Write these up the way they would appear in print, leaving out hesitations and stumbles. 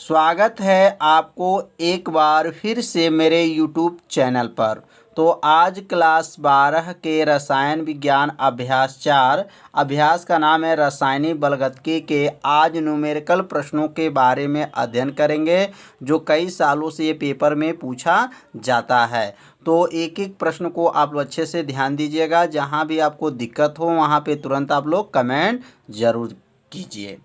स्वागत है आपको एक बार फिर से मेरे YouTube चैनल पर। तो आज क्लास 12 के रसायन विज्ञान अभ्यास 4 अभ्यास का नाम है रासायनिक बलगतिकी के आज न्यूमेरिकल प्रश्नों के बारे में अध्ययन करेंगे, जो कई सालों से ये पेपर में पूछा जाता है। तो एक एक प्रश्न को आप लोग अच्छे से ध्यान दीजिएगा। जहाँ भी आपको दिक्कत हो वहाँ पे तुरंत आप लोग कमेंट ज़रूर कीजिए।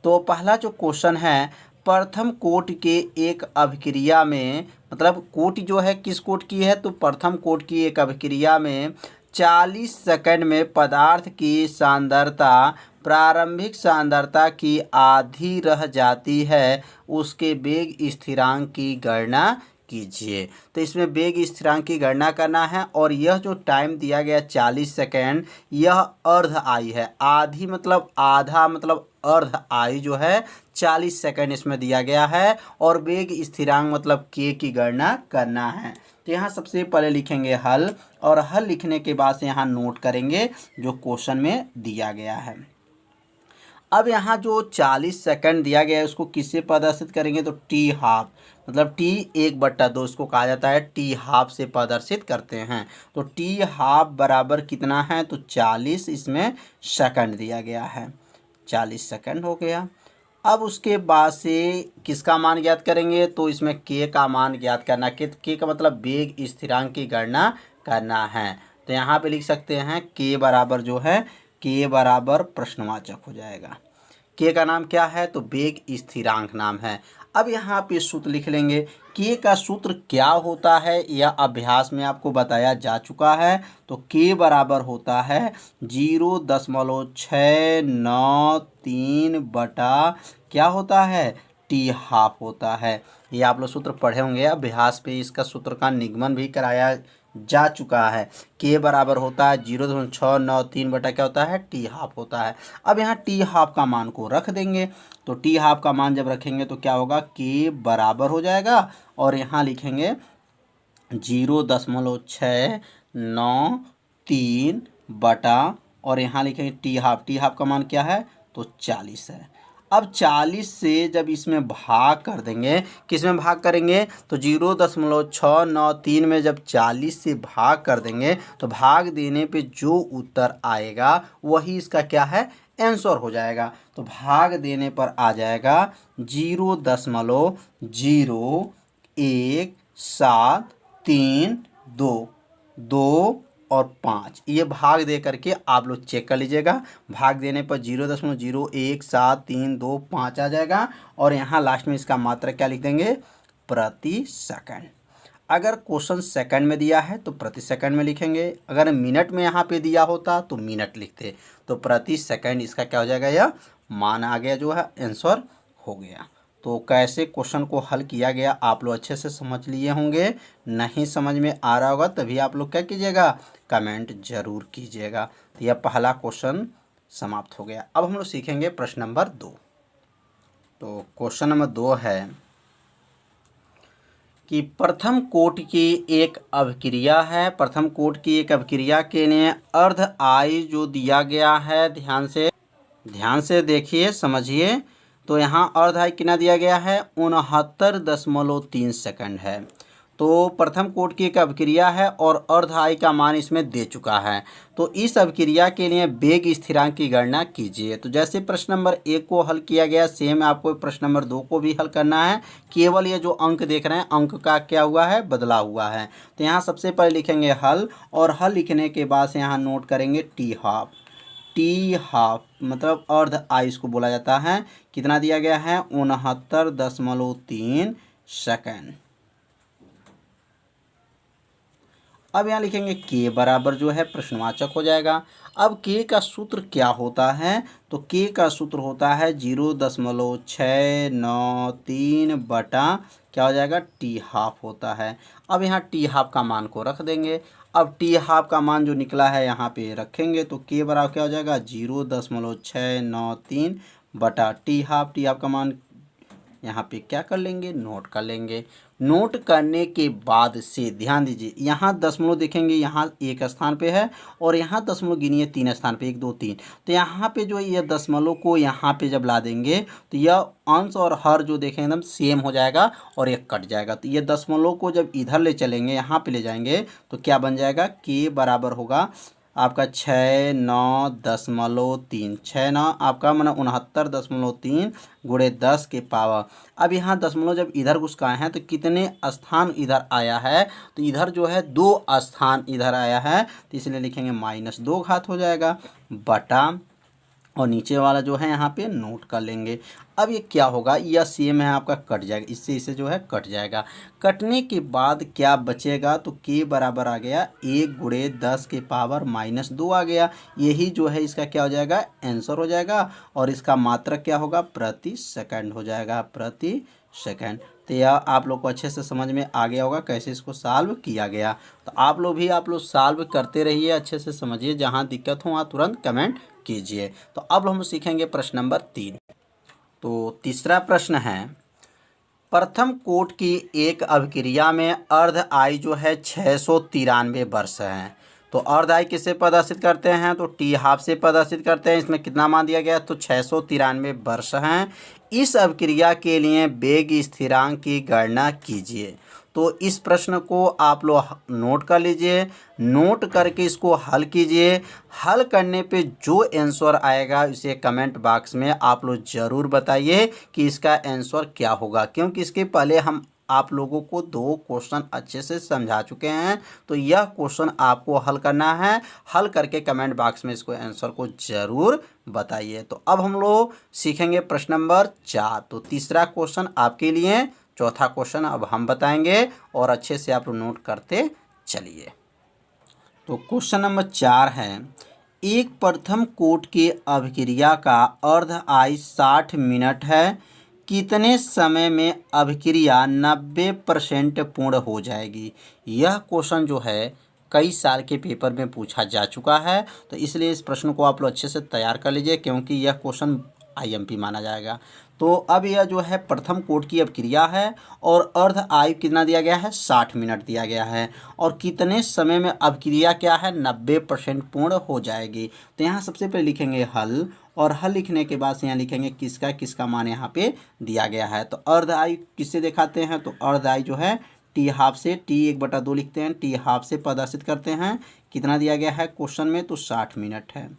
तो पहला जो क्वेश्चन है, प्रथम कोट के एक अभिक्रिया में, मतलब कोट जो है किस कोट की है, तो प्रथम कोट की एक अभिक्रिया में 40 सेकंड में पदार्थ की सांद्रता प्रारंभिक सांद्रता की आधी रह जाती है, उसके वेग स्थिरांक की गणना कीजिए। तो इसमें वेग स्थिरांक की गणना करना है और यह जो टाइम दिया गया 40 सेकेंड, यह अर्ध आयु है। आधी मतलब आधा, मतलब अर्ध आयु जो है 40 सेकेंड इसमें दिया गया है। और वेग स्थिरांक मतलब के की गणना करना है। तो यहाँ सबसे पहले लिखेंगे हल, और हल लिखने के बाद से यहाँ नोट करेंगे जो क्वेश्चन में दिया गया है। अब यहाँ जो 40 सेकंड दिया गया है उसको किससे प्रदर्शित करेंगे, तो टी हाफ, मतलब टी 1/2 इसको कहा जाता है, टी हाफ से प्रदर्शित करते हैं। तो टी हाफ बराबर कितना है, तो 40 इसमें सेकंड दिया गया है, 40 सेकंड हो गया। अब उसके बाद से किसका मान ज्ञात करेंगे, तो इसमें के का मान ज्ञात करना। के का मतलब वेग स्थिरांक की गणना करना है। तो यहाँ पे लिख सकते हैं के बराबर जो है, के बराबर प्रश्नवाचक हो जाएगा। के का नाम क्या है, तो वेग स्थिरांक नाम है। अब यहाँ पे सूत्र लिख लेंगे। के का सूत्र क्या होता है यह अभ्यास में आपको बताया जा चुका है। तो के बराबर होता है 0.693 बटा क्या होता है, टी हाफ होता है। ये आप लोग सूत्र पढ़े होंगे, अभ्यास पे इसका सूत्र का निगमन भी कराया जा चुका है। के बराबर होता है 0.693 बटा क्या होता है, टी हाफ होता है। अब यहाँ टी हाफ का मान को रख देंगे। तो टी हाफ का मान जब रखेंगे तो क्या होगा, के बराबर हो जाएगा और यहाँ लिखेंगे 0.693 बटा, और यहाँ लिखेंगे टी हाफ। टी हाफ का मान क्या है, तो 40 है। अब 40 से जब इसमें भाग कर देंगे, किस में भाग करेंगे, तो 0.693 में जब 40 से भाग कर देंगे तो भाग देने पे जो उत्तर आएगा वही इसका क्या है, आंसर हो जाएगा। तो भाग देने पर आ जाएगा 0.0173 2 और 5। ये भाग दे करके आप लोग चेक कर लीजिएगा। भाग देने पर 0.01732 आ जाएगा। और यहाँ लास्ट में इसका मात्रा क्या लिख देंगे, प्रति सेकंड। अगर क्वेश्चन सेकंड में दिया है तो प्रति सेकंड में लिखेंगे। अगर मिनट में यहाँ पे दिया होता तो मिनट लिखते। तो प्रति सेकंड इसका क्या हो जाएगा, यह मान आ गया, जो है आंसर हो गया। तो कैसे क्वेश्चन को हल किया गया आप लोग अच्छे से समझ लिए होंगे। नहीं समझ में आ रहा होगा तभी आप लोग क्या कीजिएगा, कमेंट जरूर कीजिएगा। तो यह पहला क्वेश्चन समाप्त हो गया। अब हम लोग सीखेंगे प्रश्न नंबर 2। तो क्वेश्चन नंबर 2 है कि प्रथम कोट की एक अभिक्रिया है। प्रथम कोट की एक अभिक्रिया के लिए अर्ध आयु जो दिया गया है, ध्यान से देखिए, समझिए। तो यहाँ अर्ध आयु कितना दिया गया है, 69.3 सेकंड है। तो प्रथम कोट की एक अभिक्रिया है और अर्ध आयु का मान इसमें दे चुका है। तो इस अभिक्रिया के लिए वेग स्थिरांक की गणना कीजिए। तो जैसे प्रश्न नंबर 1 को हल किया गया, सेम आपको प्रश्न नंबर 2 को भी हल करना है। केवल ये जो अंक देख रहे हैं, अंक का क्या हुआ है, बदला हुआ है। तो यहाँ सबसे पहले लिखेंगे हल, और हल लिखने के बाद से यहाँ नोट करेंगे टी हाफ। टी हाफ मतलब अर्ध आयु इसको बोला जाता है। कितना दिया गया है, 69.3 सेकंड। अब यहाँ लिखेंगे के बराबर जो है प्रश्नवाचक हो जाएगा। अब के का सूत्र क्या होता है, तो के का सूत्र होता है 0.693 बटा क्या हो जाएगा, टी हाफ होता है। अब यहाँ टी हाफ का मान को रख देंगे। अब टी हाफ का मान जो निकला है यहाँ पे रखेंगे, तो के बराबर क्या हो जाएगा, 0.693 बटा टी हाफ। टी हाफ का मान यहाँ पे क्या कर लेंगे, नोट कर लेंगे। नोट करने के बाद से ध्यान दीजिए, यहाँ दशमलव देखेंगे, यहाँ एक स्थान पे है और यहाँ दशमलव गिनिए 3 स्थान पे, 1 2 3। तो यहाँ पे जो है यह दशमलव को यहाँ पे जब ला देंगे तो यह अंश और हर जो देखें एकदम सेम हो जाएगा और ये कट जाएगा। तो ये दशमलव को जब इधर ले चलेंगे, यहाँ पे ले जाएंगे तो क्या बन जाएगा, के बराबर होगा आपका 69.3, 69 आपका माना 69.3 गुणे 10 के पावर। अब यहाँ दशमलव जब इधर घुसकाए हैं तो कितने स्थान इधर आया है, तो इधर जो है 2 स्थान इधर आया है, तो इसलिए लिखेंगे -2 घात हो जाएगा बटा, और नीचे वाला जो है यहाँ पे नोट कर लेंगे। अब ये क्या होगा, यह सेम है आपका, कट जाएगा, इससे इसे जो है कट जाएगा। कटने के बाद क्या बचेगा, तो के बराबर आ गया 1 गुणे 10 के पावर -2 आ गया। यही जो है इसका क्या हो जाएगा, आंसर हो जाएगा। और इसका मात्रक क्या होगा, प्रति सेकंड हो जाएगा, प्रति सेकंड। तो यह आप लोग को अच्छे से समझ में आ गया होगा कैसे इसको सॉल्व किया गया। तो आप लोग सॉल्व करते रहिए, अच्छे से समझिए, जहाँ दिक्कत हो वहाँ तुरंत कमेंट कीजिए। तो अब हम सीखेंगे प्रश्न नंबर 3। तो तीसरा प्रश्न है, प्रथम कोट की एक अभिक्रिया में अर्ध आयु जो है 693 वर्ष है। तो अर्ध आयु किससे प्रदर्शित करते हैं, तो टी हाफ से प्रदर्शित करते हैं। इसमें कितना मान दिया गया, तो 693 वर्ष हैं। इस अभिक्रिया के लिए वेग स्थिरांक की गणना कीजिए। तो इस प्रश्न को आप लोग नोट कर लीजिए, नोट करके इसको हल कीजिए। हल करने पे जो आंसर आएगा इसे कमेंट बॉक्स में आप लोग ज़रूर बताइए कि इसका आंसर क्या होगा, क्योंकि इसके पहले हम आप लोगों को 2 क्वेश्चन अच्छे से समझा चुके हैं। तो यह क्वेश्चन आपको हल करना है, हल करके कमेंट बॉक्स में इसको आंसर को ज़रूर बताइए। तो अब हम लोग सीखेंगे प्रश्न नंबर 4। तो तीसरा क्वेश्चन आपके लिए, चौथा क्वेश्चन अब हम बताएंगे और अच्छे से आप लोग नोट करते चलिए। तो क्वेश्चन नंबर 4 है, एक प्रथम कोट की अभिक्रिया का अर्ध आयु 60 मिनट है, कितने समय में अभिक्रिया 90% पूर्ण हो जाएगी। यह क्वेश्चन जो है कई साल के पेपर में पूछा जा चुका है, तो इसलिए इस प्रश्न को आप लोग अच्छे से तैयार कर लीजिए, क्योंकि यह क्वेश्चन आईएमपी माना जाएगा। तो अब यह जो है प्रथम कोट की अभिक्रिया है और अर्ध आयु कितना दिया गया है, 60 मिनट दिया गया है, और कितने समय में अभिक्रिया क्या है, 90% पूर्ण हो जाएगी। तो यहाँ सबसे पहले लिखेंगे हल, और हल लिखने के बाद से यहाँ लिखेंगे किसका किसका मान यहाँ पे दिया गया है। तो अर्ध आयु किससे दिखाते हैं, तो अर्ध आयु जो है टी हाफ से, टी 1/2 लिखते हैं, टी हाफ से प्रदर्शित करते हैं। कितना दिया गया है क्वेश्चन में, तो 60 मिनट है।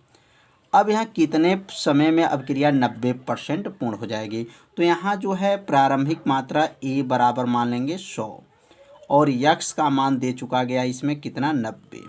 अब यहाँ कितने समय में अभिक्रिया 90% पूर्ण हो जाएगी, तो यहाँ जो है प्रारंभिक मात्रा ए बराबर मान लेंगे 100, और यक्स का मान दे चुका गया इसमें कितना, 90।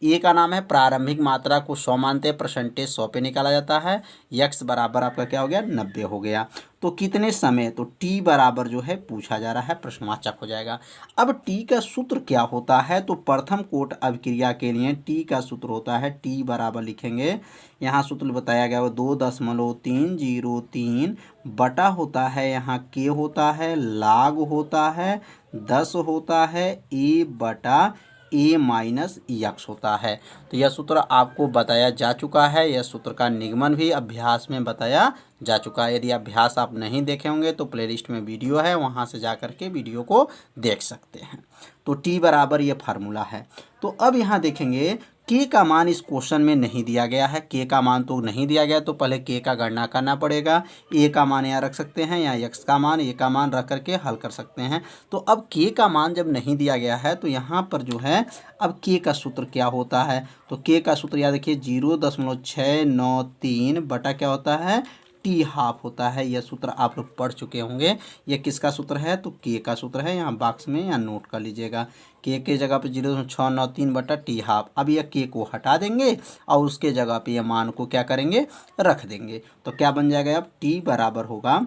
ए का नाम है, प्रारंभिक मात्रा को 100 मानते हैं, परसेंटेज 100 पे निकाला जाता है। यक्स बराबर आपका क्या हो गया, 90 हो गया। तो कितने समय, तो टी बराबर जो है पूछा जा रहा है, प्रश्नवाचक हो जाएगा। अब टी का सूत्र क्या होता है, तो प्रथम कोट अभिक्रिया के लिए टी का सूत्र होता है, टी बराबर लिखेंगे, यहाँ सूत्र बताया गया वो 2.303 बटा होता है, यहाँ के होता है, लाग होता है, 10 होता है, ए बटा ए माइनस यक्स होता है। तो यह सूत्र आपको बताया जा चुका है, यह सूत्र का निगमन भी अभ्यास में बताया जा चुका है। यदि अभ्यास आप नहीं देखे होंगे तो प्लेलिस्ट में वीडियो है, वहां से जा कर के वीडियो को देख सकते हैं। तो टी बराबर ये फार्मूला है। तो अब यहाँ देखेंगे के का मान इस क्वेश्चन में नहीं दिया गया है, के का मान तो नहीं दिया गया, तो पहले के का गणना करना पड़ेगा। ए का मान यहाँ रख सकते हैं, या एक्स का मान, ए का मान रख करके हल कर सकते हैं। तो अब के का मान जब नहीं दिया गया है तो यहाँ पर जो है अब के का सूत्र क्या होता है, तो के का सूत्र याद रखिए 0.693 बटा क्या होता है, टी हाफ होता है। यह सूत्र आप लोग पढ़ चुके होंगे। यह किसका सूत्र है, तो के का सूत्र है, यहाँ बॉक्स में यहाँ नोट कर लीजिएगा। के जगह पे 0.693 बटा टी हाफ। अब यह के को हटा देंगे और उसके जगह पे यह मान को क्या करेंगे, रख देंगे। तो क्या बन जाएगा, अब टी बराबर होगा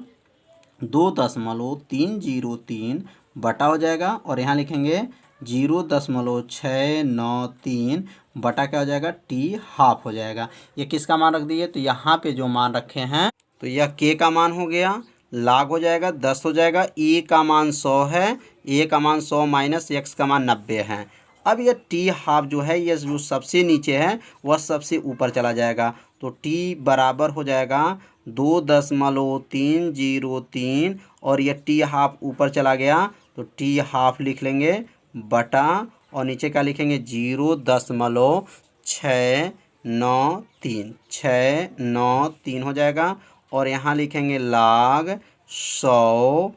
2.303 बटा हो जाएगा, और यहाँ लिखेंगे 0.693 बटा क्या हो जाएगा, टी हाफ हो जाएगा। ये किसका मान रख दिए, तो यहाँ पे जो मान रखे हैं, तो यह के का मान हो गया, लाग हो जाएगा, 10 हो जाएगा, ए का मान 100 है, ए का मान 100 माइनस एक्स का मान 90 है। अब यह टी हाफ जो है, यह जो सबसे नीचे है वह सबसे ऊपर चला जाएगा, तो टी बराबर हो जाएगा 2.303, और यह टी हाफ ऊपर चला गया तो टी हाफ लिख लेंगे बटा और नीचे क्या लिखेंगे 0.693 693 हो जाएगा। और यहाँ लिखेंगे log 100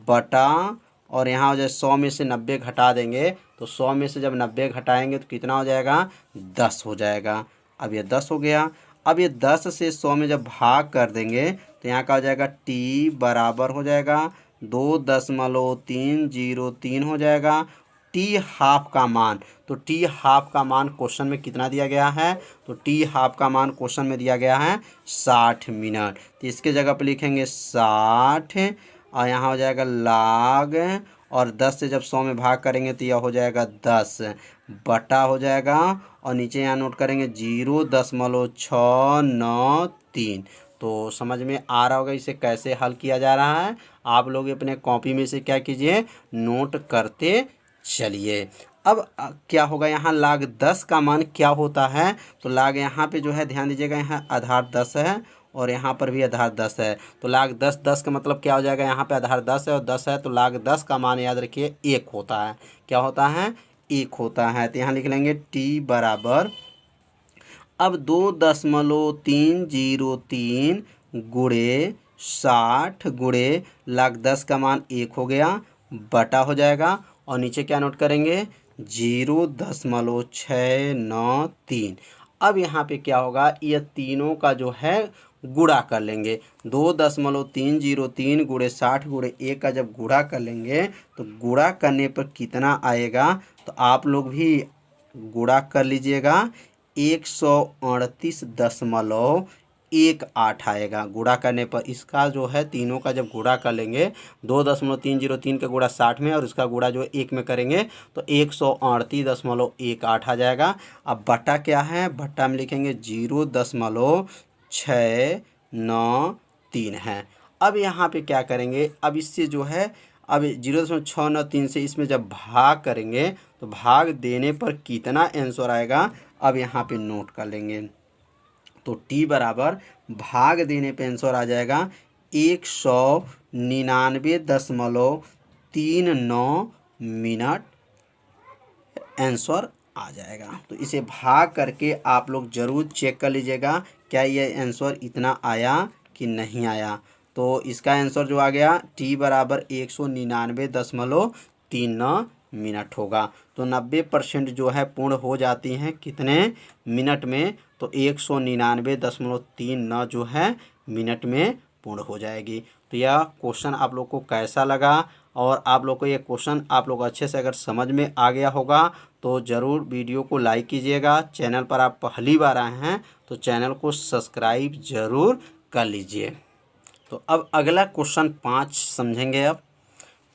बटा और यहाँ हो जाए 100 में से 90 घटा देंगे तो 100 में से जब 90 घटाएंगे तो कितना हो जाएगा 10 हो जाएगा। अब ये 10 हो गया। अब ये 10 से 100 में जब भाग कर देंगे तो यहाँ का हो जाएगा टी बराबर हो जाएगा 2.303 हो जाएगा। टी हाफ का मान, तो टी हाफ का मान क्वेश्चन में कितना दिया गया है, तो टी हाफ का मान क्वेश्चन में दिया गया है 60 मिनट। तो इसके जगह पे लिखेंगे 60 और यहाँ हो जाएगा log और 10 से जब 100 में भाग करेंगे तो यह हो जाएगा 10 बटा हो जाएगा और नीचे यहाँ नोट करेंगे 0.693। तो समझ में आ रहा होगा इसे कैसे हल किया जा रहा है। आप लोग अपने कॉपी में से क्या कीजिए नोट करते चलिए। अब क्या होगा यहाँ log 10 का मान क्या होता है, तो log यहाँ पे जो है ध्यान दीजिएगा यहाँ आधार 10 है और यहाँ पर भी आधार 10 है। तो log 10 का मतलब क्या हो जाएगा, यहाँ पे आधार 10 है और 10 है तो log 10 का मान याद रखिए 1 होता है। क्या होता है 1 होता है। तो यहाँ लिख लेंगे टी बराबर अब 2.303 गुणे 60 गुणे log 10 का मान 1 हो गया बटा हो जाएगा और नीचे क्या नोट करेंगे 0.693। अब यहाँ पे क्या होगा ये तीनों का जो है गुणा कर लेंगे 2.303 गुणे 60 गुणे 1 का जब गुणा कर लेंगे तो गुणा करने पर कितना आएगा, तो आप लोग भी गुणा कर लीजिएगा 138.18 आएगा। गुणा करने पर इसका जो है तीनों का जब गुणा कर लेंगे 2.303 का गुणा 60 में और इसका गुणा जो 1 में करेंगे तो 138.18 आ जाएगा। अब बटा क्या है, बटा में लिखेंगे 0.693 है। अब यहाँ पे क्या करेंगे, अब इससे जो है अब 0.693 से इसमें जब भाग करेंगे तो भाग देने पर कितना आंसर आएगा, अब यहाँ पे नोट कर लेंगे। तो टी बराबर भाग देने पे आंसर आ जाएगा 199.39 मिनट आंसर आ जाएगा। तो इसे भाग करके आप लोग ज़रूर चेक कर लीजिएगा क्या ये आंसर इतना आया कि नहीं आया। तो इसका आंसर जो आ गया टी बराबर 199.39 मिनट होगा। तो 90% जो है पूर्ण हो जाती हैं कितने मिनट में, तो 199.39 जो है मिनट में पूर्ण हो जाएगी। तो यह क्वेश्चन आप लोग को कैसा लगा और आप लोग को ये क्वेश्चन आप लोग अच्छे से अगर समझ में आ गया होगा तो ज़रूर वीडियो को लाइक कीजिएगा। चैनल पर आप पहली बार आए हैं तो चैनल को सब्सक्राइब ज़रूर कर लीजिए। तो अब अगला क्वेश्चन 5 समझेंगे। अब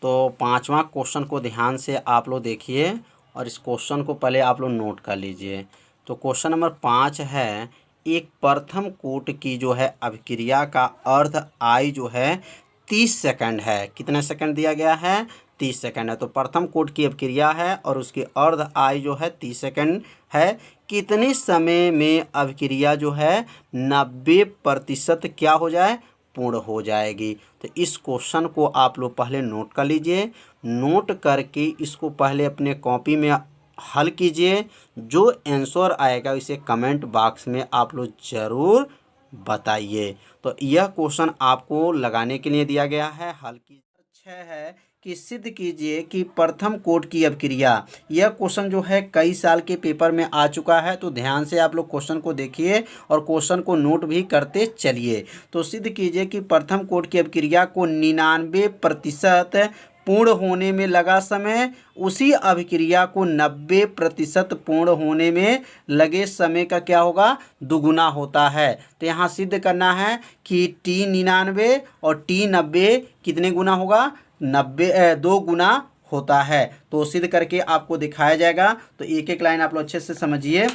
तो 5वां क्वेश्चन को ध्यान से आप लोग देखिए और इस क्वेश्चन को पहले आप लोग नोट कर लीजिए। तो क्वेश्चन नंबर 5 है, एक प्रथम कोट की जो है अभिक्रिया का अर्ध आई जो है 30 सेकंड है। कितने सेकंड दिया गया है, 30 सेकंड है। तो प्रथम कोट की अभिक्रिया है और उसकी अर्ध आई जो है 30 सेकंड है। कितने समय में अभिक्रिया जो है 90% क्या हो जाए, पूर्ण हो जाएगी। तो इस क्वेश्चन को आप लोग पहले नोट कर लीजिए। नोट करके इसको पहले अपने कॉपी में हल कीजिए। जो आंसर आएगा इसे कमेंट बॉक्स में आप लोग ज़रूर बताइए। तो यह क्वेश्चन आपको लगाने के लिए दिया गया है, हल की 6 है कि सिद्ध कीजिए कि प्रथम कोट की अभिक्रिया। यह क्वेश्चन जो है कई साल के पेपर में आ चुका है। तो ध्यान से आप लोग क्वेश्चन को देखिए और क्वेश्चन को नोट भी करते चलिए। तो सिद्ध कीजिए कि प्रथम कोट की अभिक्रिया को 99% पूर्ण होने में लगा समय उसी अभिक्रिया को 90% पूर्ण होने में लगे समय का क्या होगा, दुगुना होता है। तो यहाँ सिद्ध करना है कि टी 99 और टी 90 कितने गुना होगा, 2 गुना होता है। तो सिद्ध करके आपको दिखाया जाएगा। तो एक एक लाइन आप लोग अच्छे से समझिए।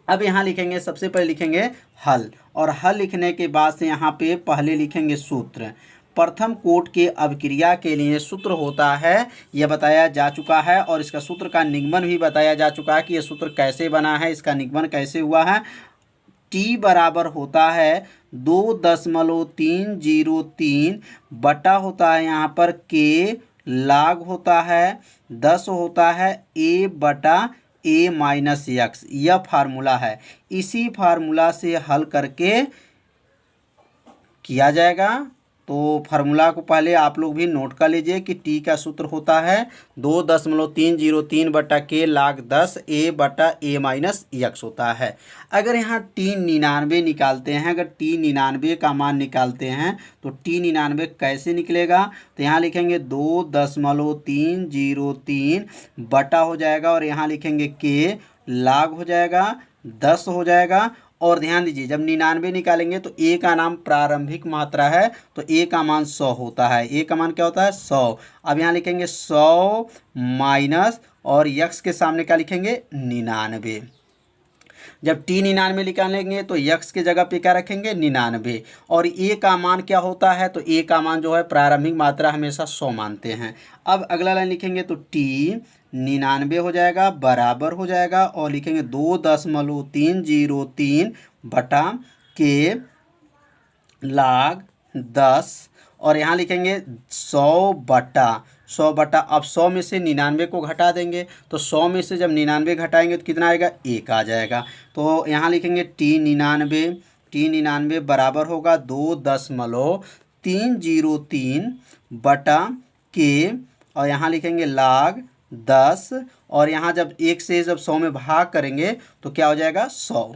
अब यहाँ लिखेंगे, सबसे पहले लिखेंगे हल और हल लिखने के बाद से यहाँ पे पहले लिखेंगे सूत्र। प्रथम कोट के अभिक्रिया के लिए सूत्र होता है, यह बताया जा चुका है और इसका सूत्र का निगमन भी बताया जा चुका है कि यह सूत्र कैसे बना है, इसका निगमन कैसे हुआ है। टी बराबर होता है 2.303 बटा होता है यहाँ पर के लाग होता है 10 होता है a बटा a माइनस एक्स। यह फार्मूला है, इसी फार्मूला से हल करके किया जाएगा। तो फार्मूला को पहले आप लोग भी नोट कर लीजिए कि टी का सूत्र होता है 2.303 बटा के लाग 10 ए बटा ए माइनस एक्स होता है। अगर यहाँ टी 99 निकालते हैं, अगर टी 99 का मान निकालते हैं तो टी 99 कैसे निकलेगा, तो यहाँ लिखेंगे 2.303 बटा हो जाएगा और यहाँ लिखेंगे के लाग हो जाएगा 10 हो जाएगा। और ध्यान दीजिए जब 99 निकालेंगे तो ए का नाम प्रारंभिक मात्रा है, तो ए का मान 100 होता है। ए का मान क्या होता है 100। अब यहाँ लिखेंगे 100 माइनस और यक्स के सामने क्या लिखेंगे 99। जब टी 99 निकालेंगे तो यक्स के जगह पे क्या रखेंगे 99। और ए का मान क्या होता है, तो ए का मान जो है प्रारंभिक मात्रा हमेशा 100 मानते हैं। अब अगला लाइन लिखेंगे तो टी 99 हो जाएगा बराबर हो जाएगा और लिखेंगे 2.303 बटा के लाग 10 और यहाँ लिखेंगे 100 बटा अब 100 में से 99 को घटा देंगे तो 100 में से जब 99 घटाएंगे तो कितना आएगा 1 आ जाएगा। तो यहाँ लिखेंगे टी 99 बराबर होगा 2.303 बटा के और यहाँ लिखेंगे लाग 10 और यहाँ जब 1 से जब 100 में भाग करेंगे तो क्या हो जाएगा 100।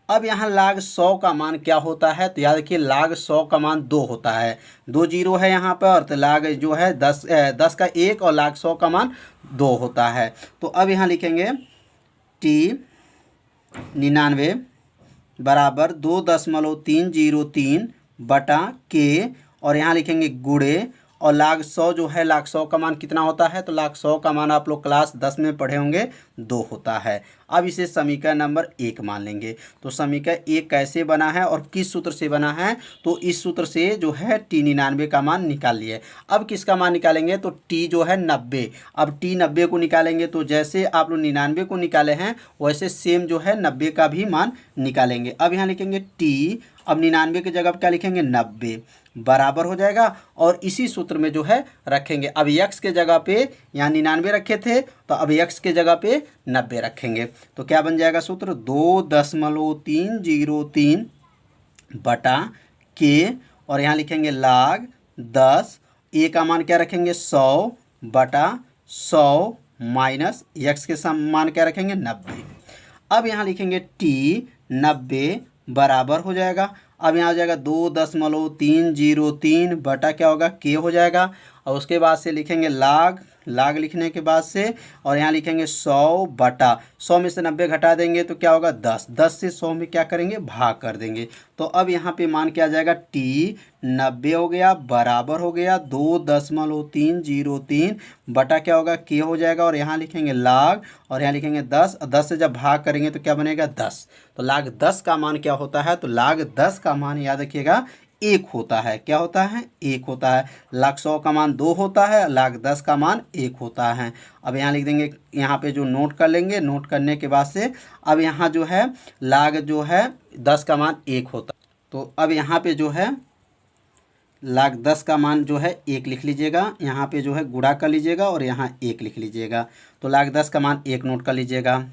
अब यहाँ लाग 100 का मान क्या होता है, तो याद रखिए लाग 100 का मान 2 होता है, 2 जीरो है यहाँ पर, तो लाग जो है 10 का 1 और लाग 100 का मान 2 होता है। तो अब यहाँ लिखेंगे टी 99 बराबर 2.303 बटा के और यहाँ लिखेंगे गुणे और लाग 100 जो है लाग 100 का मान कितना होता है, तो लाग 100 का मान आप लोग क्लास 10 में पढ़े होंगे 2 होता है। अब इसे समीकरण नंबर 1 मान लेंगे। तो समीकरण 1 कैसे बना है और किस सूत्र से बना है, तो इस सूत्र से जो है टी 99 का मान निकाल लिए। अब किसका मान निकालेंगे, तो टी जो है 90। अब टी 90 को निकालेंगे तो जैसे आप लोग 99 को निकाले हैं वैसे सेम जो है 90 का भी मान निकालेंगे। अब यहाँ लिखेंगे टी, अब 99 की जगह पर क्या लिखेंगे 90 बराबर हो जाएगा और इसी सूत्र में जो है रखेंगे। अब यक्स के जगह पे यहाँ 99 रखे थे तो अब यक्स के जगह पे 90 रखेंगे तो क्या बन जाएगा सूत्र 2.303 बटा के और यहाँ लिखेंगे लाग 10, ए का मान क्या रखेंगे 100 बटा 100 माइनस यक्स के मान क्या रखेंगे 90। अब यहाँ लिखेंगे टी 90 बराबर हो जाएगा, अब यहाँ आ जाएगा 2.303 बटा क्या होगा के हो जाएगा और उसके बाद से लिखेंगे लाग लिखने के बाद से और यहाँ लिखेंगे 100 बटा 100 में से 90 घटा देंगे तो क्या होगा 10 से 100 में क्या करेंगे भाग कर देंगे। तो अब यहाँ पे मान क्या आ जाएगा टी 90 हो गया बराबर हो गया 2.303 बटा क्या होगा के हो जाएगा और यहाँ लिखेंगे लाग और यहाँ लिखेंगे 10 से जब भाग करेंगे तो क्या बनेगा 10। तो लाग 10 का मान क्या होता है, तो लाग 10 का मान याद रखिएगा 1 होता है। क्या होता है 1 होता है। लाग 100 का मान 2 होता है, लाग 10 का मान 1 होता है। अब यहाँ लिख देंगे, यहाँ पे जो नोट कर लेंगे, नोट करने के बाद से अब यहाँ जो है लाग जो है 10 का मान 1 होता है। तो अब यहाँ पे जो है लाग 10 का मान जो है 1 लिख लीजिएगा, यहाँ पे जो है गुणा कर लीजिएगा और यहाँ 1 लिख लीजिएगा। तो लाग 10 का मान 1 नोट कर लीजिएगा।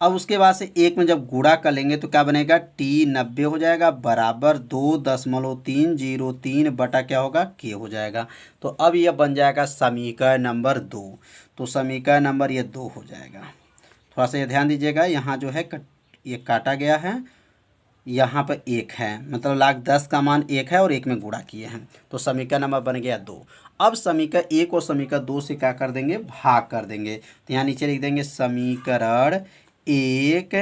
अब उसके बाद से 1 में जब गुणा कर लेंगे तो क्या बनेगा टी 90 हो जाएगा बराबर 2.303 बटा क्या होगा के हो जाएगा। तो अब यह बन जाएगा समीकरण नंबर 2। तो समीकरण नंबर ये 2 हो जाएगा। थोड़ा सा ये ध्यान दीजिएगा, यहाँ जो है ये काटा गया है, यहाँ पर 1 है, मतलब लाग 10 का मान 1 है और 1 में गुणा किए हैं तो समीकरण नंबर बन गया 2। अब समीकरण 1 और समीकरण 2 से क्या कर देंगे भाग कर देंगे। तो यहाँ नीचे लिख देंगे समीकरण 1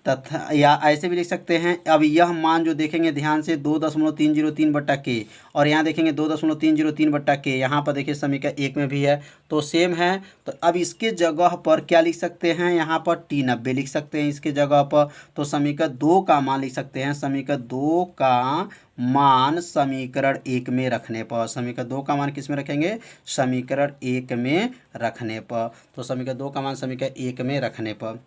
तथा या ऐसे भी लिख सकते हैं। अब यह मान जो देखेंगे ध्यान से 2.303 बट्टा के और यहाँ देखेंगे 2.303 बट्टा के, यहाँ पर देखिए समीकरण 1 में भी है तो सेम है। तो अब इसके जगह पर क्या लिख सकते हैं, यहाँ पर टी 90 लिख सकते हैं इसके जगह पर। तो समीकरण 2 का मान लिख सकते हैं, समीकरण 2 का मान समीकरण 1 में रखने पर। समीकरण 2 का मान किस में रखेंगे, समीकरण 1 में रखने पर। तो समीकरण 2 का मान समीकरण 1 में रखने पर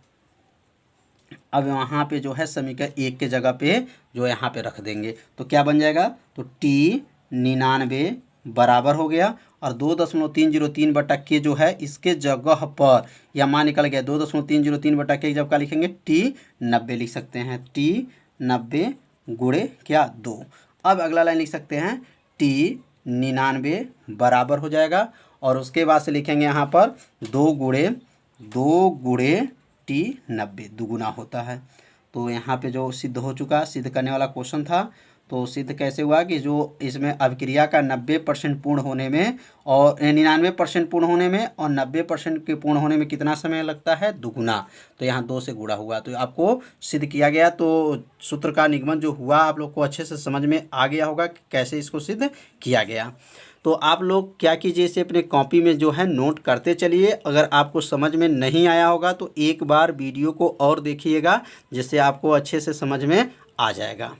अब यहाँ पे जो है समीकरण 1 के जगह पे जो यहाँ पे रख देंगे तो क्या बन जाएगा, तो टी 99 बराबर हो गया और 2.303 बटा के जो है इसके जगह पर यह मान निकल गया 2.303 बटा के जब क्या लिखेंगे T90 लिख सकते हैं T90 गुणे क्या 2। अब अगला लाइन लिख सकते हैं T99 बराबर हो जाएगा और उसके बाद से लिखेंगे यहाँ पर 2 गुणे T90 दुगुना होता है। तो यहाँ पे जो सिद्ध हो चुका, सिद्ध करने वाला क्वेश्चन था। तो सिद्ध कैसे हुआ कि जो इसमें अभिक्रिया का 90% पूर्ण होने में और 99% पूर्ण होने में और 90% के पूर्ण होने में कितना समय लगता है दुगुना। तो यहाँ 2 से गुणा हुआ तो आपको सिद्ध किया गया। तो सूत्र का निगमन जो हुआ आप लोग को अच्छे से समझ में आ गया होगा कि कैसे इसको सिद्ध किया गया। तो आप लोग क्या कीजिए, इसे अपने कॉपी में जो है नोट करते चलिए। अगर आपको समझ में नहीं आया होगा तो एक बार वीडियो को और देखिएगा जिससे आपको अच्छे से समझ में आ जाएगा।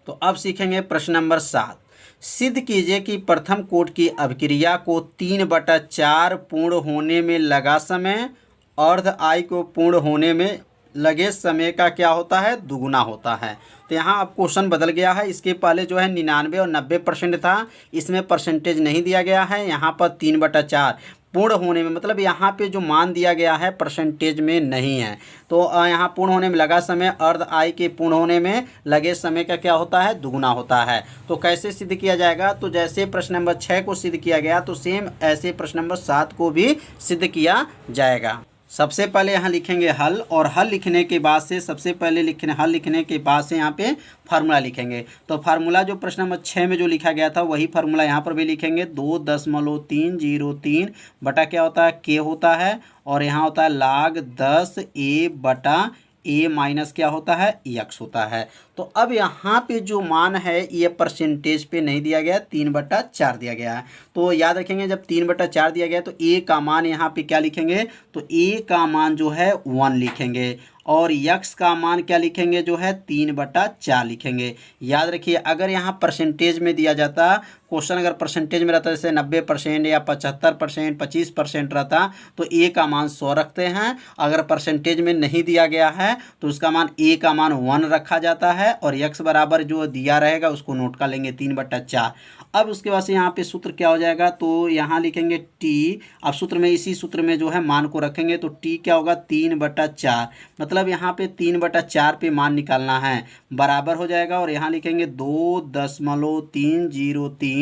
तो अब सीखेंगे प्रश्न नंबर 7। सिद्ध कीजिए कि प्रथम कोट की अभिक्रिया को 3/4 पूर्ण होने में लगा समय अर्ध आई को पूर्ण होने में लगे समय का क्या होता है दुगुना होता है। तो यहाँ अब क्वेश्चन बदल गया है। इसके पहले जो है 99 और 90% था, इसमें परसेंटेज नहीं दिया गया है। यहाँ पर 3/4 पूर्ण होने में मतलब यहाँ पे जो मान दिया गया है परसेंटेज में नहीं है। तो यहाँ पूर्ण होने में लगा समय अर्ध आई के पूर्ण होने में लगे समय का क्या होता है दुगुना होता है। तो कैसे सिद्ध किया जाएगा, तो जैसे प्रश्न नंबर 6 को सिद्ध किया गया तो सेम ऐसे प्रश्न नंबर 7 को भी सिद्ध किया जाएगा। सबसे पहले यहाँ लिखेंगे हल और हल लिखने के बाद से सबसे पहले हल लिखने के बाद से यहाँ पे फार्मूला लिखेंगे। तो फार्मूला जो प्रश्न नंबर 6 में जो लिखा गया था वही फार्मूला यहाँ पर भी लिखेंगे। 2.303 बटा क्या होता है के होता है और यहाँ होता है log 10a बटा ए माइनस क्या होता है एक्स होता है। तो अब यहाँ पे जो मान है ये परसेंटेज पे नहीं दिया गया, 3/4 दिया गया है। तो याद रखेंगे जब 3/4 दिया गया तो ए का मान यहाँ पे क्या लिखेंगे, तो ए का मान जो है 1 लिखेंगे और यक्स का मान क्या लिखेंगे जो है 3/4 लिखेंगे। याद रखिए अगर यहाँ परसेंटेज में दिया जाता, क्वेश्चन अगर परसेंटेज में रहता जैसे 90% या 75%, 25% रहता तो ए का मान 100 रखते हैं। अगर परसेंटेज में नहीं दिया गया है तो उसका मान ए का मान 1 रखा जाता है और यक्स बराबर जो दिया रहेगा उसको नोट कर लेंगे 3/4। अब उसके बाद से यहाँ पे सूत्र क्या हो जाएगा, तो यहाँ लिखेंगे टी। अब सूत्र में इसी सूत्र में जो है मान को रखेंगे तो टी क्या होगा 3/4 मतलब यहाँ पे 3/4 पे मान निकालना है बराबर हो जाएगा और यहाँ लिखेंगे 2.303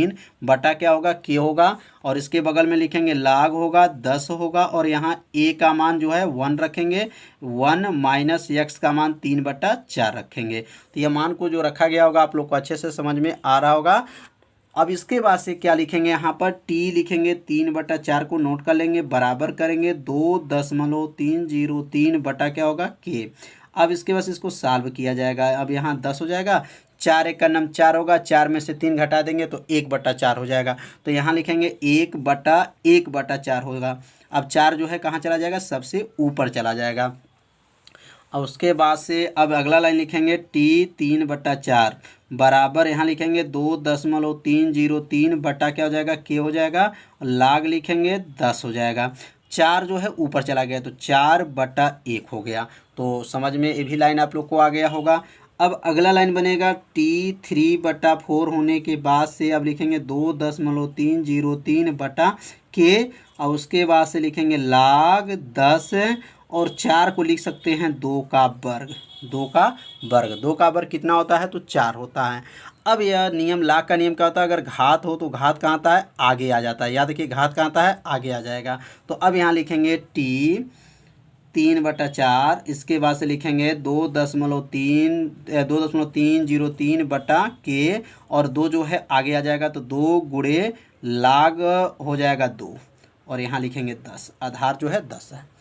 बटा क्या होगा के होगा और इसके बगल में लिखेंगे लाग होगा 10 होगा और यहाँ ए का मान जो है 1 रखेंगे 1 माइनस एक्स का मान 3/4 रखेंगे। तो यह मान को जो रखा गया होगा आप लोग को अच्छे से समझ में आ रहा होगा। अब इसके बाद से क्या लिखेंगे यहाँ पर टी लिखेंगे 3/4 को नोट कर लेंगे बराबर करेंगे 2.303 बटा क्या होगा के। अब इसके बाद इसको सॉल्व किया जाएगा। अब यहाँ 10 हो जाएगा, 4 एक का नम 4 होगा, 4 में से 3 घटा देंगे तो 1/4 हो जाएगा। तो यहाँ लिखेंगे 1/4 होगा। अब 4 जो है कहाँ चला जाएगा, सबसे ऊपर चला जाएगा। और उसके बाद से अब अगला लाइन लिखेंगे टी 3/4 बराबर यहाँ लिखेंगे 2.303 बटा क्या हो जाएगा के हो जाएगा, लाग लिखेंगे 10 हो जाएगा। 4 जो है ऊपर चला गया तो 4/1 हो गया। तो समझ में ये भी लाइन आप लोग को आ गया होगा। अब अगला लाइन बनेगा टी 3/4 होने के बाद से अब लिखेंगे 2.303 बटा के और उसके बाद से लिखेंगे लाग 10 और 4 को लिख सकते हैं 2 का वर्ग। 2 का वर्ग कितना होता है, तो 4 होता है। अब यह नियम लाग का नियम क्या होता है, अगर घात हो तो घात कहाँ आता है, आगे आ जाता है। याद रखिए घात कहाँ आता है, आगे आ जाएगा। तो अब यहाँ लिखेंगे टी 3/4 इसके बाद से लिखेंगे 2.303 बटा के और 2 जो है आगे आ जाएगा तो 2 गुणे लाग हो जाएगा 2 और यहाँ लिखेंगे 10, आधार जो है 10 है।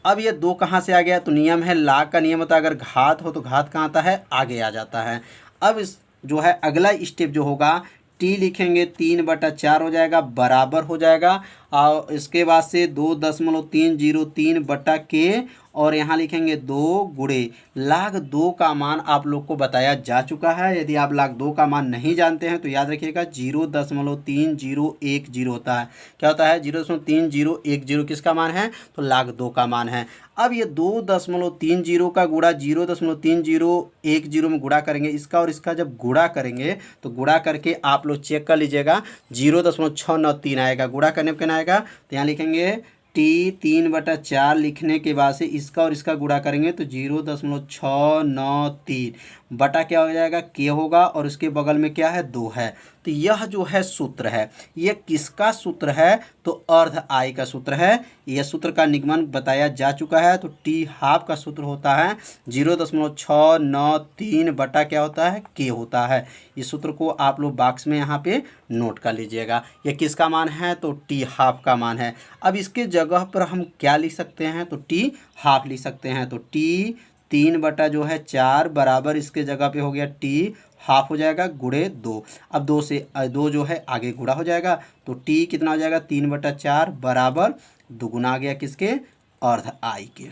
अब ये 2 कहाँ से आ गया, तो नियम है लाग का नियम होता है अगर घात हो तो घात कहाँ आता है, आगे आ जाता है। अब इस जो है अगला स्टेप जो होगा टी लिखेंगे 3/4 हो जाएगा बराबर हो जाएगा और इसके बाद से 2.303 बटा के और यहाँ लिखेंगे 2 गुणे log 2 का मान आप लोग को बताया जा चुका है। यदि आप log 2 का मान नहीं जानते हैं तो याद रखिएगा 0.3010 होता है। क्या होता है? 0.3010 किसका मान है? तो log 2 का मान है। अब ये 2.30 का गुणा 0.3010 में गुणा करेंगे, इसका और इसका जब गुणा करेंगे तो गुणा करके आप लोग चेक कर लीजिएगा 0.693 आएगा। गुणा करने पर कितना आएगा? तो यहाँ लिखेंगे टी 3/4 लिखने के बाद से इसका और इसका गुणा करेंगे तो 0.693 बटा क्या हो जाएगा? के होगा और उसके बगल में क्या है? 2 है। तो यह जो है सूत्र है, यह किसका सूत्र है? तो अर्ध आई का सूत्र है। यह सूत्र का निगमन बताया जा चुका है। तो टी हाफ का सूत्र होता है 0.693 बटा क्या होता है? के होता है। इस सूत्र को आप लोग बॉक्स में यहाँ पे नोट कर लीजिएगा। यह किसका मान है? तो टी हाफ का मान है। अब इसके जगह पर हम क्या लिख सकते हैं? तो टी हाफ लिख सकते हैं। तो टी 3/4 बराबर इसके जगह पे हो गया टी हाफ हो जाएगा गुणे 2। अब 2 से 2 जो है आगे गुणा हो जाएगा तो टी कितना हो जाएगा? 3/4 बराबर दुगुना आ गया किसके? अर्ध आई के।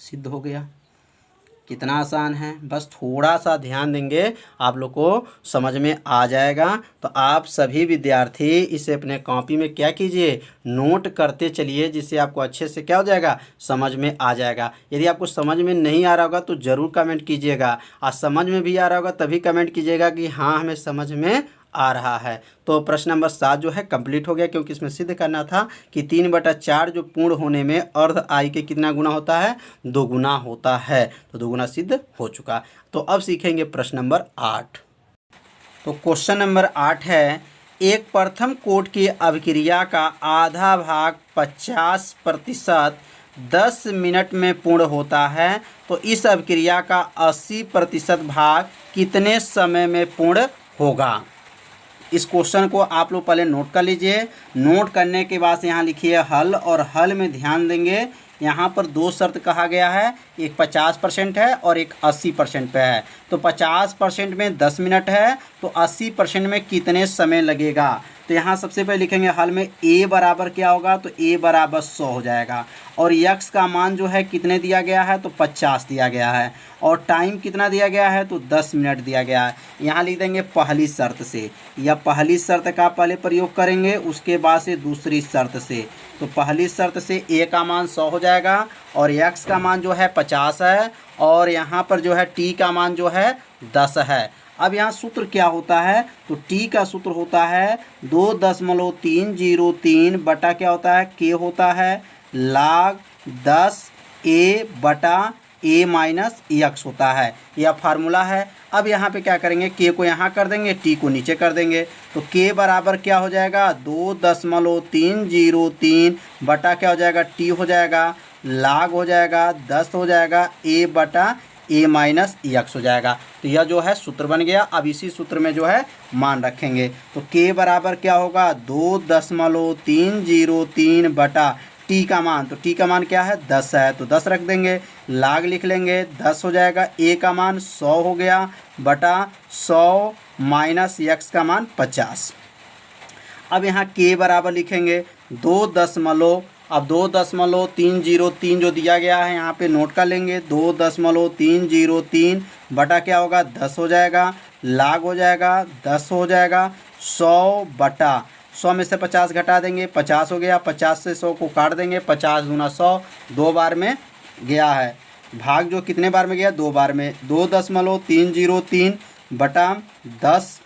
सिद्ध हो गया। कितना आसान है, बस थोड़ा सा ध्यान देंगे आप लोग को समझ में आ जाएगा। तो आप सभी विद्यार्थी इसे अपने कॉपी में क्या कीजिए? नोट करते चलिए, जिससे आपको अच्छे से क्या हो जाएगा? समझ में आ जाएगा। यदि आपको समझ में नहीं आ रहा होगा तो ज़रूर कमेंट कीजिएगा, और समझ में भी आ रहा होगा तभी कमेंट कीजिएगा कि हाँ हमें समझ में आ रहा है। तो प्रश्न नंबर 7 जो है कंप्लीट हो गया, क्योंकि इसमें सिद्ध करना था कि 3/4 जो पूर्ण होने में अर्ध आई के कितना गुना होता है? 2 गुना होता है। तो 2 गुना सिद्ध हो चुका। तो अब सीखेंगे प्रश्न नंबर 8। तो क्वेश्चन नंबर 8 है, एक प्रथम कोट की अभिक्रिया का आधा भाग 50% 10 मिनट में पूर्ण होता है, तो इस अभिक्रिया का 80% भाग कितने समय में पूर्ण होगा? इस क्वेश्चन को आप लोग पहले नोट कर लीजिए। नोट करने के बाद यहाँ लिखिए हल, और हल में ध्यान देंगे यहाँ पर 2 शर्त कहा गया है, एक 50% है और एक 80% पे है। तो 50% में 10 मिनट है, तो 80% में कितने समय लगेगा? तो यहाँ सबसे पहले लिखेंगे हल में a बराबर क्या होगा? तो a बराबर 100 हो जाएगा, और x का मान जो है कितने दिया गया है? तो 50 दिया गया है, और टाइम कितना दिया गया है? तो 10 मिनट दिया गया है। यहाँ लिख देंगे पहली शर्त से, या पहली शर्त का पहले प्रयोग करेंगे, उसके बाद से दूसरी शर्त से। तो पहली शर्त से a का मान 100 हो जाएगा, और x का मान जो है 50 है, और यहाँ पर जो है t का मान जो है 10 है। अब यहाँ सूत्र क्या होता है? तो t का सूत्र होता है 2.303 बटा क्या होता है? k होता है log 10 a बटा a माइनस x होता है। यह फार्मूला है। अब यहाँ पे क्या करेंगे? k को यहाँ कर देंगे, t को नीचे कर देंगे, तो k बराबर क्या हो जाएगा? 2.303 बटा क्या हो जाएगा? t हो जाएगा, log हो जाएगा 10 हो जाएगा a बटा a माइनस x हो जाएगा। तो यह जो है सूत्र बन गया। अब इसी सूत्र में जो है मान रखेंगे, तो k बराबर क्या होगा? 2.303 बटा t का मान, तो t का मान क्या है? 10 है, तो 10 रख देंगे, log लिख लेंगे, 10 हो जाएगा, a का मान 100 हो गया बटा 100 माइनस x का मान 50। अब यहाँ k बराबर लिखेंगे 2.303 जो दिया गया है यहाँ पे नोट कर लेंगे। 2.303 बटा क्या होगा? 10 हो जाएगा, log हो जाएगा 10 हो जाएगा, 100 बटा 100 में से 50 घटा देंगे, 50 हो गया, 50 से 100 को काट देंगे, 50 दूना 100 2 बार में गया है। भाग जो कितने बार में गया? 2 बार में। 2.303 बटा 10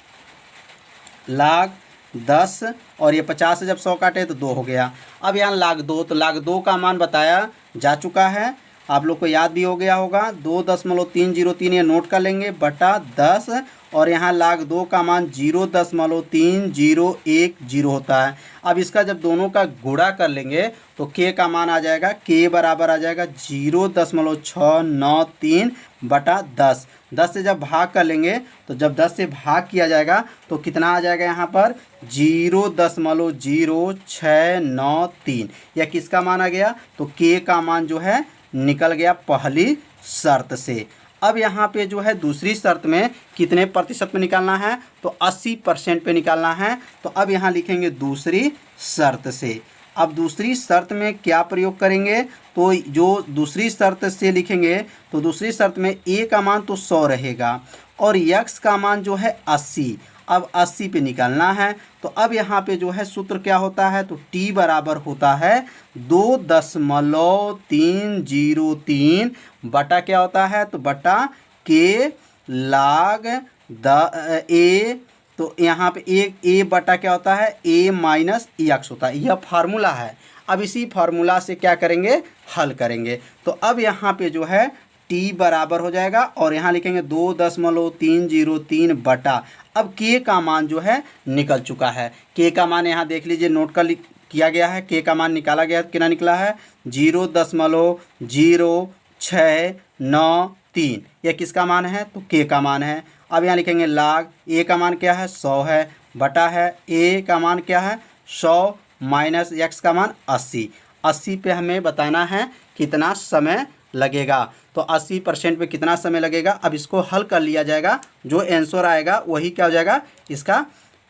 log 10, और ये 50 से जब 100 काटे तो 2 हो गया। अब यहाँ log 2, तो log 2 का मान बताया जा चुका है, आप लोग को याद भी हो गया होगा। 2.303 ये नोट कर लेंगे बटा 10, और यहाँ log 2 का मान 0.3010 होता है। अब इसका जब दोनों का गुणा कर लेंगे तो k का मान आ जाएगा, k बराबर आ जाएगा 0.693 बटा 10। 10 से जब भाग कर लेंगे तो जब 10 से भाग किया जाएगा तो कितना आ जाएगा? यहाँ पर 0.0693। यह किसका मान आ गया? तो k का मान जो है निकल गया पहली शर्त से। अब यहाँ पे जो है दूसरी शर्त में कितने प्रतिशत पे निकालना है? तो 80% पे निकालना है। तो अब यहाँ लिखेंगे दूसरी शर्त से, अब दूसरी शर्त में क्या प्रयोग करेंगे, तो जो दूसरी शर्त से लिखेंगे तो दूसरी शर्त में a का मान तो 100 रहेगा और x का मान जो है 80। अब 80 पे निकालना है, तो अब यहाँ पे जो है सूत्र क्या होता है, तो t बराबर होता है 2.303 बटा क्या होता है, तो बटा k log a। तो यहाँ पे a बटा क्या होता है, a माइनस x होता है। यह फार्मूला है। अब इसी फार्मूला से क्या करेंगे, हल करेंगे। तो अब यहाँ पे जो है t बराबर हो जाएगा और यहाँ लिखेंगे 2.303 बटा, अब k का मान जो है निकल चुका है। k का मान यहाँ देख लीजिए, नोट कर किया गया है। k का मान निकाला गया, कितना निकला है, 0.0693। यह किसका मान है, तो k का मान है। अब यहाँ लिखेंगे log a का मान क्या है, 100 है, बटा है a का मान क्या है, 100 माइनस x का मान 80। 80 पे हमें बताना है कितना समय लगेगा, तो 80% पे कितना समय लगेगा। अब इसको हल कर लिया जाएगा, जो आंसर आएगा वही क्या हो जाएगा, इसका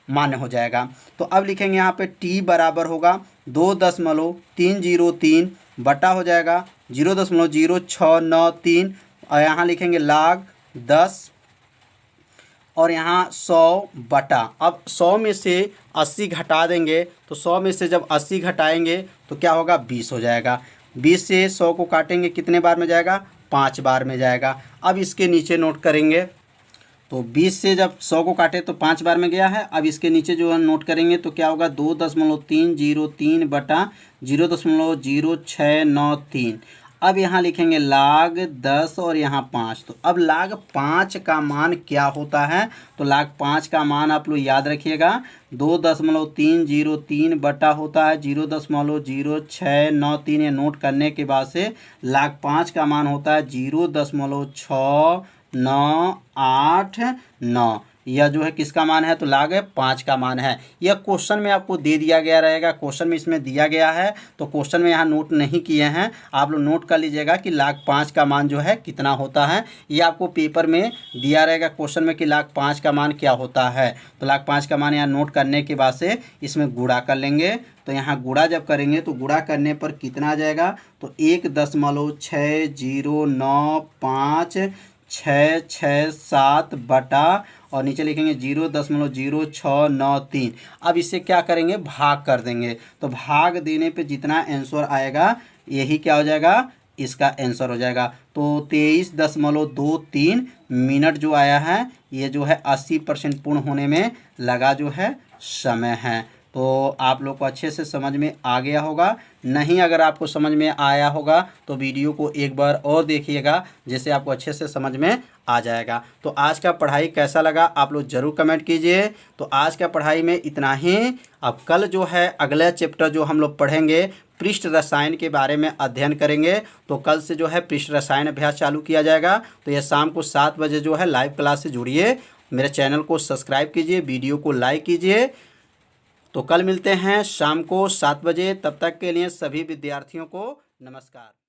मान्य हो जाएगा। तो अब लिखेंगे यहाँ पे t बराबर होगा 2.303 बटा हो जाएगा 0.0693 और यहाँ लिखेंगे log 10 और यहाँ 100 बटा, अब 100 में से 80 घटा देंगे, तो 100 में से जब 80 घटाएंगे तो क्या होगा, 20 हो जाएगा। 20 से 100 को काटेंगे, कितने बार में जाएगा, 5 बार में जाएगा। अब इसके नीचे नोट करेंगे, तो 20 से जब 100 को काटे तो 5 बार में गया है। अब इसके नीचे जो है नोट करेंगे तो क्या होगा, 2.303 बटा 0.0693। अब यहाँ लिखेंगे log 10 और यहाँ 5। तो अब log 5 का मान क्या होता है, तो log 5 का मान आप लोग याद रखिएगा, 2.303 बटा होता है 0.0693। ये नोट करने के बाद से log 5 का मान होता है 0.6989। यह जो है किसका मान है, तो log 5 का मान है। यह क्वेश्चन में आपको दे दिया गया रहेगा, क्वेश्चन में इसमें दिया गया है, तो क्वेश्चन में यहाँ नोट नहीं किए हैं, आप लोग नोट कर लीजिएगा कि log 5 का मान जो है कितना होता है। ये आपको पेपर में दिया रहेगा क्वेश्चन में कि log 5 का मान क्या होता है। तो log 5 का मान यहाँ नोट करने के बाद से इसमें गुणा कर लेंगे, तो यहाँ गुणा जब करेंगे तो गुणा करने पर कितना आ जाएगा, तो 1.6095 बटा और नीचे लिखेंगे 0.0693। अब इसे क्या करेंगे, भाग कर देंगे, तो भाग देने पे जितना आंसर आएगा यही क्या हो जाएगा, इसका आंसर हो जाएगा। तो 23.23 मिनट जो आया है, ये जो है 80% पूर्ण होने में लगा जो है समय है। तो आप लोग को अच्छे से समझ में आ गया होगा। नहीं अगर आपको समझ में आया होगा तो वीडियो को एक बार और देखिएगा, जिससे आपको अच्छे से समझ में आ जाएगा। तो आज का पढ़ाई कैसा लगा आप लोग ज़रूर कमेंट कीजिए। तो आज का पढ़ाई में इतना ही। अब कल जो है अगला चैप्टर जो हम लोग पढ़ेंगे, पृष्ठ रसायन के बारे में अध्ययन करेंगे। तो कल से जो है पृष्ठ रसायन अभ्यास चालू किया जाएगा। तो यह शाम को 7 बजे जो है लाइव क्लास से जुड़िए। मेरे चैनल को सब्सक्राइब कीजिए, वीडियो को लाइक कीजिए। तो कल मिलते हैं शाम को 7 बजे। तब तक के लिए सभी विद्यार्थियों को नमस्कार।